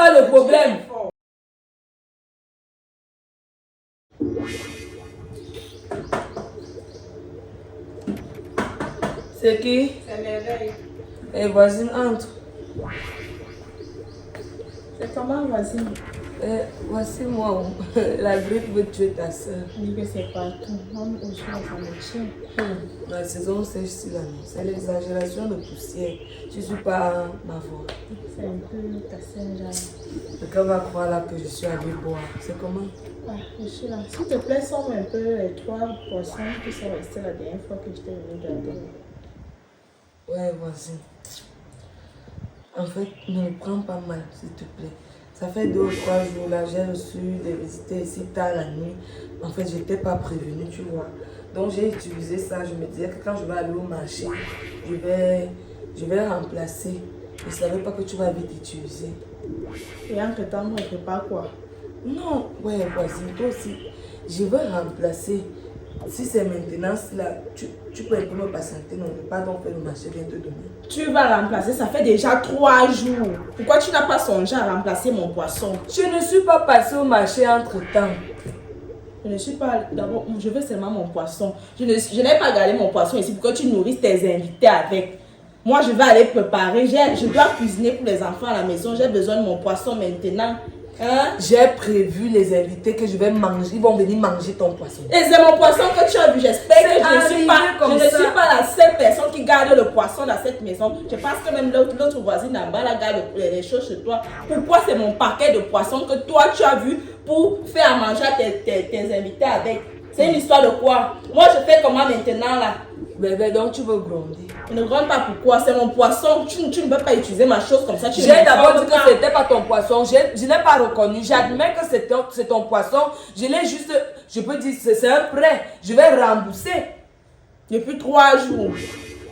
pas de problème. C'est qui? C'est merveille. Et voisine, entre. C'est comment, voisine? Voici moi, la grippe veut tuer ta soeur. On dit que c'est partout. Même aujourd'hui, ça me tient. La saison sèche sur la nuit. C'est l'exagération de poussière. Je ne suis pas ma voix. C'est un peu ta Saint-Jean. Quelqu'un va croire là que je suis allée boire. C'est comment? Ah, je suis là. S'il te plaît, somme un peu les 3 poissons qui sont restés la dernière fois que je t'ai venu garder. Ouais, voisine. En fait, ne le prends pas mal, s'il te plaît. Ça fait 2 ou 3 jours là, j'ai reçu des visites ici tard la nuit. En fait, je n'étais pas prévenue, tu vois. Donc, j'ai utilisé ça. Je me disais que quand je vais aller au marché, je vais remplacer. Je ne savais pas que tu vas vite utiliser. Et entre temps, moi, je ne pas quoi. Non, ouais, voisine, toi aussi. Je vais remplacer. Si c'est maintenant, là, tu peux un peu me patienter. Non, je ne vais pas donc faire le marché bientôt demain. Tu vas remplacer, ça fait déjà 3 jours. Pourquoi tu n'as pas songé à remplacer mon poisson? Je ne suis pas passée au marché entre-temps. Je ne suis pas... D'abord, je veux seulement mon poisson. Je n'ai pas gardé mon poisson ici pour que tu nourrisses tes invités avec. Moi, je vais aller préparer. Je dois cuisiner pour les enfants à la maison. J'ai besoin de mon poisson maintenant. Hein? J'ai prévu les invités que je vais manger. Ils vont venir manger ton poisson. Et c'est mon poisson que tu as vu. J'espère que je ne suis pas la seule personne qui garde le poisson dans cette maison. Je pense que même l'autre voisine là-bas garde les choses chez toi. Pourquoi c'est mon paquet de poissons que toi tu as vu pour faire à manger à tes invités avec? C'est une histoire de quoi? Moi je fais comment maintenant là? Bébé, donc tu veux gronder. Je ne gronde pas pourquoi, c'est mon poisson. Tu ne peux pas utiliser ma chose comme ça. J'ai d'abord dit que ce n'était pas ton poisson. Je n'ai pas reconnu. J'admets que c'est ton poisson. Je l'ai juste, je peux dire, c'est un prêt. Je vais rembourser. Depuis 3 jours.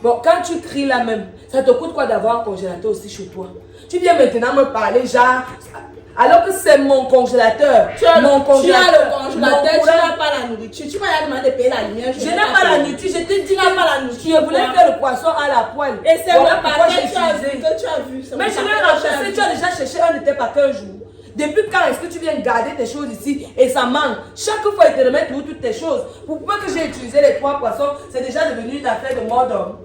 Bon, quand tu cries là même, ça te coûte quoi d'avoir un congélateur aussi chez toi? Tu viens maintenant me parler, genre, alors que c'est mon congélateur. Tu as le congélateur, tu n'as pas la nourriture. Tu m'as demandé de payer la lumière. Je n'ai pas la nourriture, je t'ai dit tu n'as pas la nourriture. Je voulais faire le poisson à la poêle. Et c'est voilà pourquoi j'ai que tu as vu. Mais je l'ai remplacé, tu as déjà cherché un n'était pas qu'un jour. Depuis quand est-ce que tu viens garder tes choses ici et ça manque? Chaque fois, il te remet toutes tes choses. Pour peu que j'ai utilisé les 3 poissons, c'est déjà devenu une affaire de mort d'homme.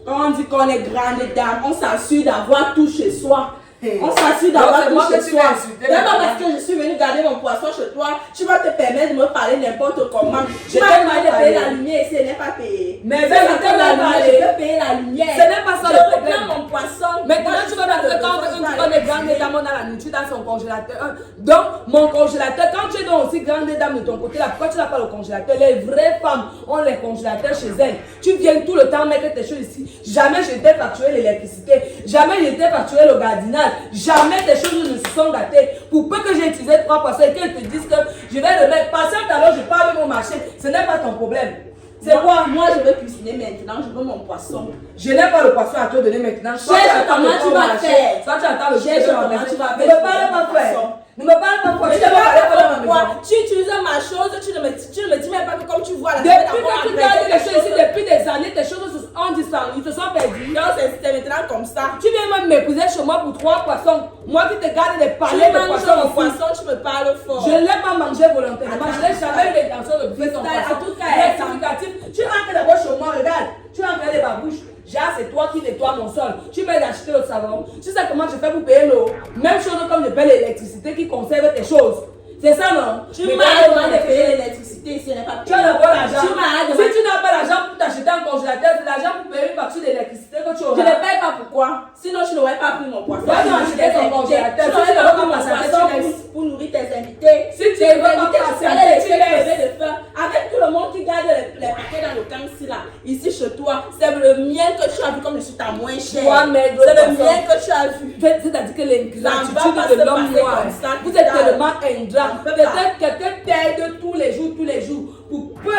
Quand on dit qu'on est grande dame, on s'assure d'avoir tout chez soi. On s'assure d'avoir tout chez soi. D'abord parce que je suis venue garder mon poisson chez toi, tu vas te permettre de me parler n'importe comment. Tu vas demandé de payer la lumière et ce n'est pas payé. Mais je peux payer la lumière. Ce n'est pas ça le problème. Je mon poisson. Maintenant, tu vas mettre quand les grandes dames ont la nourriture dans son congélateur. Donc, mon congélateur, quand tu es donc aussi grande dame de ton côté là, pourquoi tu n'as pas le congélateur? Les vraies femmes ont les congélateurs chez elles. Tu viens tout le temps mettre tes choses ici. Jamais je t'ai facturé l'électricité. Jamais je t'ai facturé le gardinage. Jamais tes choses ne se sont gâtées. Pour peu que j'ai utilisé 3 poissons et qu'elles te disent que je vais remettre patiente alors je pars de mon marché, ce n'est pas ton problème. C'est quoi? Moi je veux cuisiner maintenant, je veux mon poisson. Je n'ai pas le poisson à te donner maintenant. Cherche comment tu vas faire. Soit tu attends le cherche comment tu vas faire. Ne me parle pas frère. Ne me parle pas frère. Je te parle pourquoi. Tu utilises ma chose, tu ne me dis même pas que comme tu vois la depuis que tu gardes les choses ici depuis des années, tes choses ont disparu, ils se sont perdues. Non, c'est maintenant comme ça. Tu viens même m'épouser chez moi pour 3 poissons. Moi qui te garde des palais de poissons. Tu me parles fort. Je ne l'ai pas mangé volontairement. Je n'ai jamais eu l'intention de bouffer ton poisson. En tout cas, tu rentres d'abord chez moi, regarde. Tu rentres les babouches. Genre, c'est toi qui nettoies mon sol. Tu m'aides à acheter le savon. Tu sais comment je fais pour payer l'eau. Même chose comme je paye l'électricité qui conserve tes choses. C'est ça, non? Tu m'as demandé de payer l'électricité ici, n'est pas payé. Tu as d'abord l'argent. Si tu n'as pas l'argent pour t'acheter un congélateur, c'est l'argent pour payer une facture d'électricité que tu auras. Je ne paye pas pourquoi. Sinon, je n'aurais pas pris mon poisson. Tu as acheté ton congélateur. Tu n'aurais pas pris mon poisson pour nourrir tes invités. Si tu veux pas passer, tu laisses de faim. Avec tout le monde qui garde les paquets dans le camp ici, là, ici chez toi, c'est le mien que tu as vu comme je suis ta moins chère. C'est le mien que tu as vu. C'est-à-dire que l'ingratitude de l'homme noir, vous êtes tellement ingrat. Peut-être quelqu'un t'aide tous les jours, pour peu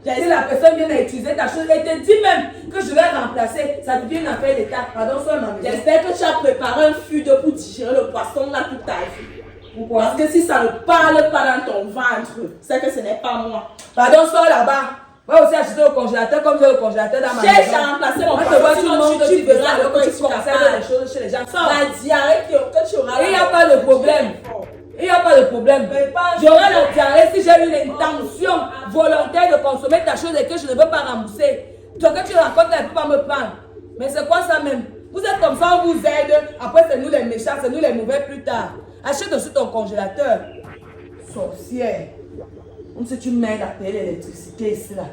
que la personne vienne à utiliser ta chose et te dit même que je vais remplacer, ça devient une affaire d'État. Pardon, sois ma maison. J'espère que tu as préparé un fût de pour digérer le poisson là toute ta vie. Pourquoi? Parce que si ça ne parle pas dans ton ventre, c'est que ce n'est pas moi. Pardon, sors là-bas. Va aussi acheter le congélateur comme j'ai le congélateur dans ma maison. Cherche à remplacer mon poisson, sinon tu verras alors que tu conserves les choses chez les gens. La diarrhée que tu auras. Il n'y a pas de problème. Il n'y a pas de problème. J'aurai la diarrhée si j'ai eu l'intention volontaire de consommer ta chose et que je ne veux pas rembourser. Ce que tu racontes, elle ne peut pas me prendre. Mais c'est quoi ça même? Vous êtes comme ça, on vous aide. Après, c'est nous les méchants, c'est nous les mauvais plus tard. Achète aussi ton congélateur. Sorcière. On sait tu m'aides à payer l'électricité ici là.